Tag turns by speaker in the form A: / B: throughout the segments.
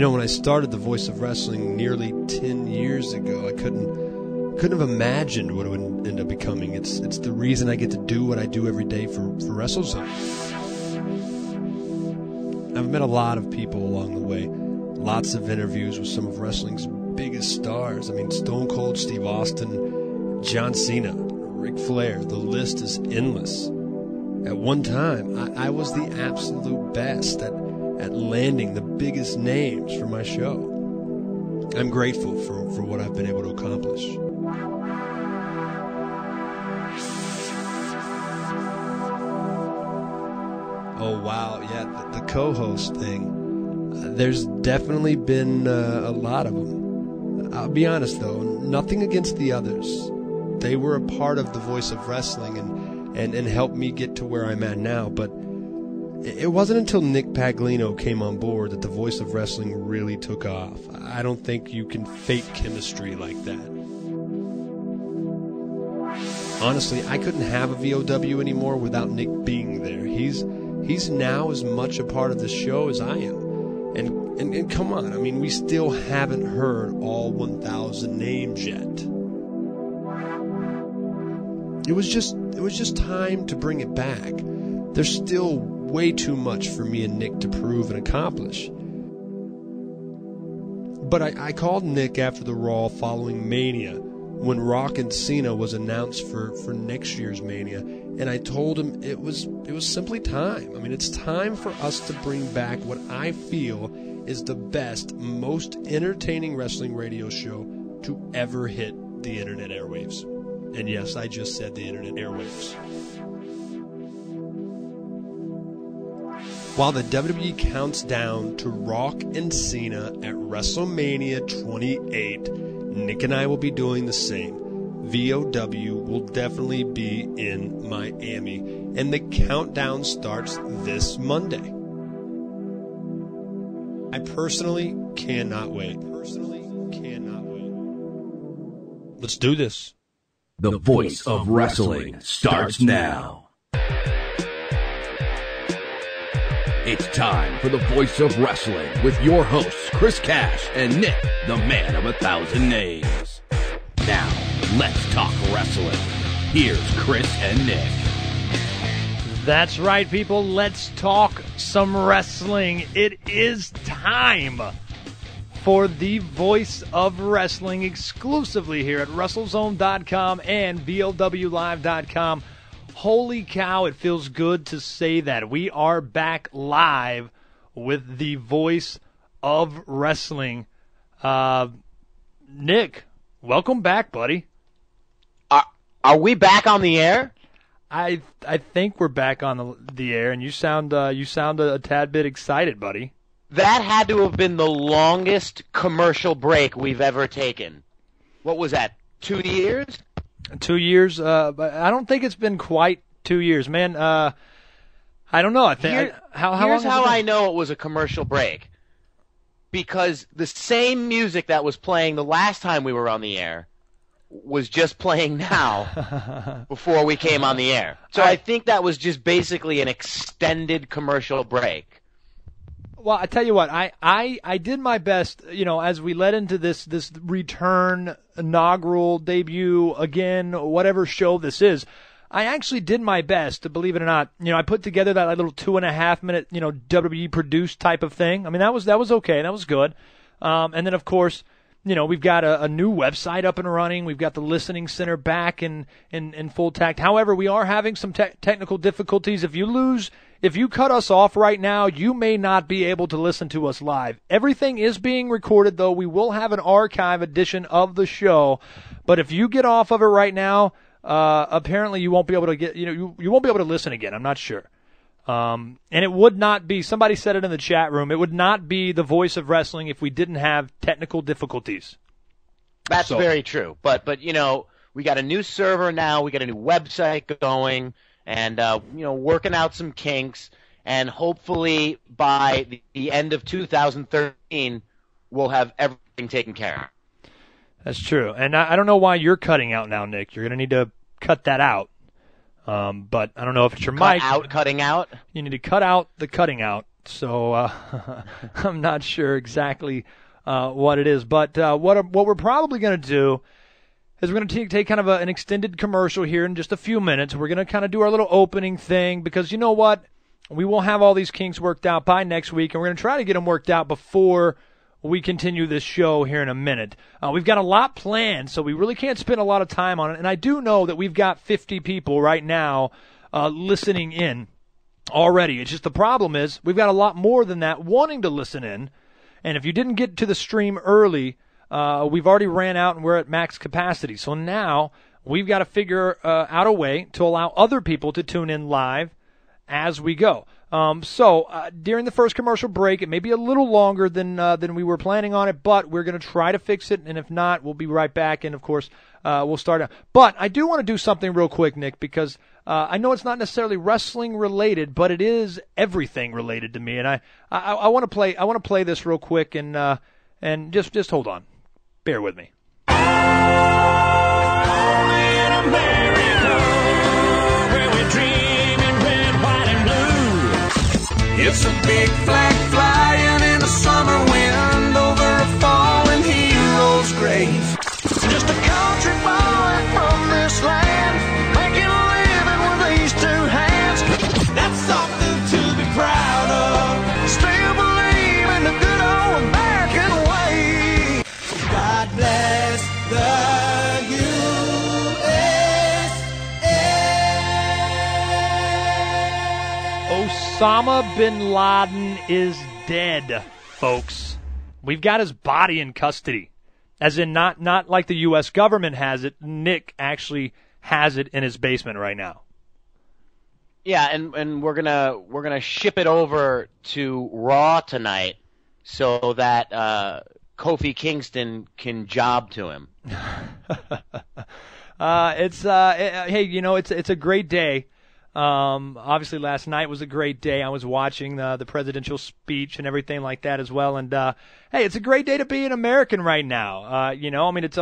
A: When I started the Voice of Wrestling nearly 10 years ago, I couldn't have imagined what it would end up becoming. It's the reason I get to do what I do every day for WrestleZone. I've met a lot of people along the way. Lots of interviews with some of wrestling's biggest stars. I mean, Stone Cold Steve Austin, John Cena, Ric Flair. The list is endless. At one time, I was the absolute best at landing the biggest names for my show. I'm grateful for what I've been able to accomplish. Oh, wow, yeah, the co-host thing. There's definitely been a lot of them. I'll be honest, though, nothing against the others. They were a part of the Voice of Wrestling and helped me get to where I'm at now, but it wasn't until Nick Paglino came on board that the Voice of Wrestling really took off. I don't think you can fake chemistry like that. Honestly, I couldn't have a VOW anymore without Nick being there. He's now as much a part of the show as I am. And come on, I mean, we still haven't heard all 1,000 names yet. It was just time to bring it back. There's still way too much for me and Nick to prove and accomplish. But I called Nick after the Raw following Mania, when Rock and Cena was announced for next year's Mania, and I told him it was simply time. I mean, it's time for us to bring back what I feel is the best, most entertaining wrestling radio show to ever hit the internet airwaves. And yes, I just said the internet airwaves. While the WWE counts down to Rock and Cena at WrestleMania 28, Nick and I will be doing the same. VOW will definitely be in Miami, and the countdown starts this Monday. I personally cannot wait. Let's do this.
B: The Voice of Wrestling starts now. It's time for the Voice of Wrestling with your hosts, Chris Cash and Nick, the man of 1,000 names. Now, let's talk wrestling. Here's Chris and Nick.
C: That's right, people. Let's talk some wrestling. It is time for the Voice of Wrestling exclusively here at WrestleZone.com and VOWLive.com. Holy cow, it feels good to say that. We are back live with the Voice of Wrestling. Nick, welcome back, buddy.
D: Are we back on the air?
C: I think we're back on the air, and you sound a tad bit excited, buddy.
D: That had to have been the longest commercial break we've ever taken. What was that, 2 years?
C: 2 years, but I don't think it's been quite 2 years, man. I don't know. I think
D: here's how I know it was a commercial break. Because the same music that was playing the last time we were on the air was just playing now before we came on the air. So I think that was just basically an extended commercial break.
C: Well, I tell you what, I did my best, as we led into this return, inaugural debut, again, whatever show this is. I actually did my best, to believe it or not. I put together that little 2.5 minute, WWE produced type of thing. I mean, that was okay. That was good. And then, of course, we've got a new website up and running. We've got the listening center back in full tact. However, we are having some technical difficulties. If you cut us off right now, you may not be able to listen to us live. Everything is being recorded, though. We will have an archive edition of the show. But if you get off of it right now, apparently you won't be able to get, you won't be able to listen again. I'm not sure. And it would not be, somebody said it in the chat room, it would not be the Voice of Wrestling if we didn't have technical difficulties.
D: That's very true. But we got a new server now. We got a new website going. And, working out some kinks, and hopefully by the end of 2013, we'll have everything taken care of.
C: That's true. And I don't know why you're cutting out now, Nick. You're going to need to cut that out. But I don't know if it's your mic.
D: Cutting out?
C: You need to cut out the cutting out So I'm not sure exactly what it is. But what we're probably going to do is we're going to take kind of an extended commercial here in just a few minutes. We're going to kind of do our little opening thing because you know what? We will have all these kinks worked out by next week, and we're going to try to get them worked out before we continue this show here in a minute. We've got a lot planned, so we really can't spend a lot of time on it. And I do know that we've got 50 people right now listening in already. It's just the problem is we've got a lot more than that wanting to listen in. And if you didn't get to the stream early, we've already ran out and we're at max capacity. So now we've got to figure out a way to allow other people to tune in live as we go. So during the first commercial break, it may be a little longer than we were planning on it, but we're going to try to fix it. And if not, we'll be right back. And of course, we'll start out. But I do want to do something real quick, Nick, because I know it's not necessarily wrestling related, but it is everything related to me. And I want to play this real quick and just hold on. Bear with me.
E: It's a big flag flying in a summer wind over a fallen hero's grave. Just a country boy from this land, making a living with these two hands. That's something to be proud of. Still believe in the good old American way. God bless the
C: Osama bin Laden is dead, folks. We've got his body in custody. As in not like the U.S. government has it. Nick actually has it in his basement right now.
D: Yeah, and we're gonna ship it over to Raw tonight so that Kofi Kingston can job to him.
C: Hey, you know, it's a great day. Obviously last night was a great day. I was watching the presidential speech and everything like that as well. And, hey, it's a great day to be an American right now. You know, I mean, it's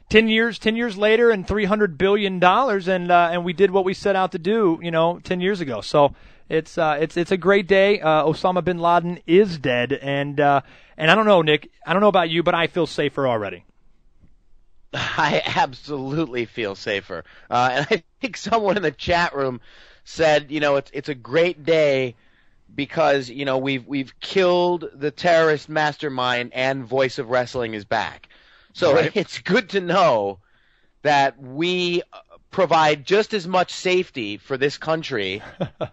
C: 10 years later and $300 billion. And we did what we set out to do, 10 years ago. So it's a great day. Osama bin Laden is dead. And I don't know, Nick, I don't know about you, but I feel safer already.
D: I absolutely feel safer. And I think someone in the chat room said, it's a great day because, we've killed the terrorist mastermind and Voice of Wrestling is back. So right. It's good to know that we provide just as much safety for this country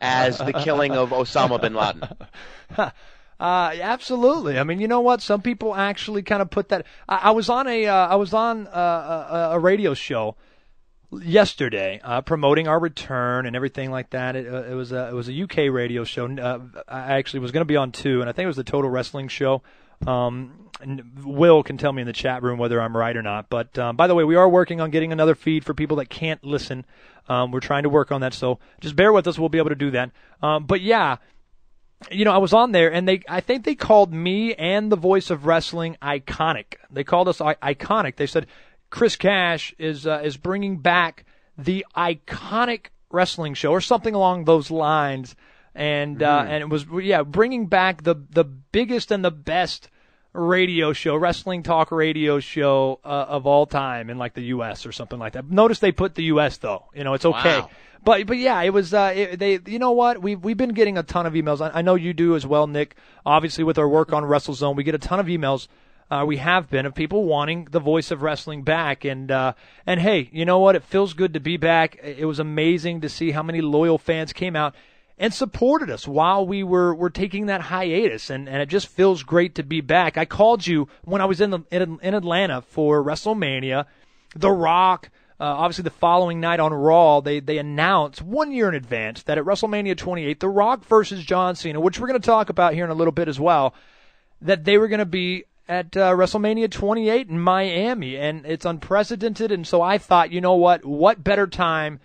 D: as the killing of Osama bin Laden.
C: Absolutely. I mean, you know what? Some people actually kind of put that. I was on a radio show yesterday promoting our return and everything like that. It was a UK radio show. I actually was going to be on two, and I think it was the Total Wrestling Show. And Will can tell me in the chat room whether I'm right or not. But by the way, we are working on getting another feed for people that can't listen. We're trying to work on that, so just bear with us. We'll be able to do that. But yeah. I was on there, and I think they called me and the Voice of Wrestling iconic. They called us iconic. They said Chris Cash is bringing back the iconic wrestling show, or something along those lines. And it was bringing back the biggest and the best radio show, wrestling talk radio show of all time in like the U.S. or something like that. Notice they put the U.S. though. It's okay. Wow. But yeah, it was. You know what? We've been getting a ton of emails. I know you do as well, Nick. Obviously, with our work on WrestleZone, we get a ton of emails. We have been of people wanting the Voice of Wrestling back, and hey, you know what? It feels good to be back. It was amazing to see how many loyal fans came out and supported us while we were taking that hiatus, and it just feels great to be back. I called you when I was in Atlanta for WrestleMania. The Rock. Obviously, the following night on Raw, they announced 1 year in advance that at WrestleMania 28, The Rock versus John Cena, which we're going to talk about here in a little bit as well, that they were going to be at WrestleMania 28 in Miami, and it's unprecedented. And so I thought, you know what better time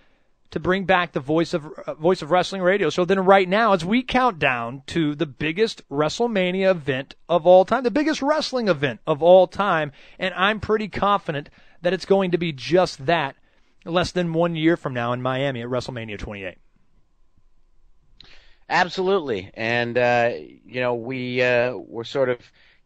C: to bring back the Voice of Wrestling radio show than right now as we count down to the biggest WrestleMania event of all time, the biggest wrestling event of all time, and I'm pretty confident that it's going to be just that less than 1 year from now in Miami at WrestleMania 28.
D: Absolutely. And, we're sort of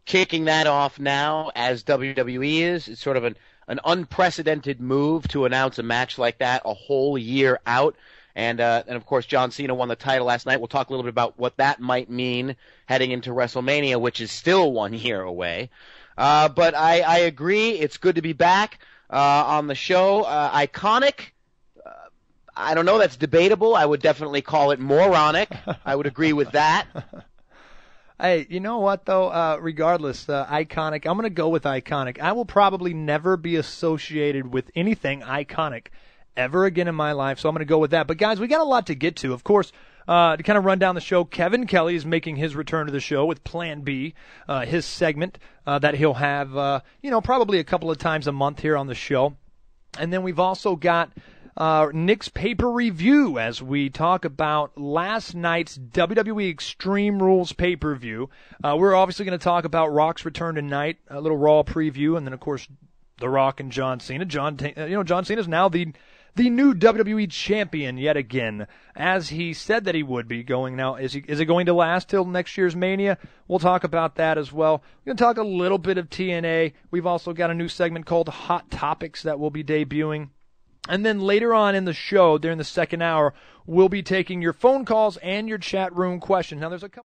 D: kicking that off now as WWE is. It's sort of an unprecedented move to announce a match like that a whole year out. And of course, John Cena won the title last night. We'll talk a little bit about what that might mean heading into WrestleMania, which is still 1 year away. But I agree. It's good to be back on the show. Iconic. I don't know. That's debatable. I would definitely call it moronic. I would agree with that.
C: Hey, you know what, though? Regardless, iconic. I'm going to go with iconic. I will probably never be associated with anything iconic ever again in my life, so I'm going to go with that. But, guys, we got a lot to get to. Of course, to kind of run down the show, Kevin Kelly is making his return to the show with Plan B, his segment that he'll have, probably a couple of times a month here on the show. And then we've also got Nick's paper review as we talk about last night's WWE Extreme Rules pay-per-view. We're obviously going to talk about Rock's return tonight, a little Raw preview, and then, of course, The Rock and John Cena. John Cena is now the new WWE champion yet again, as he said that he would be going now. Is it going to last till next year's Mania? We'll talk about that as well. We're going to talk a little bit of TNA. We've also got a new segment called Hot Topics that will be debuting. And then later on in the show, during the second hour, we'll be taking your phone calls and your chat room questions. Now, there's a couple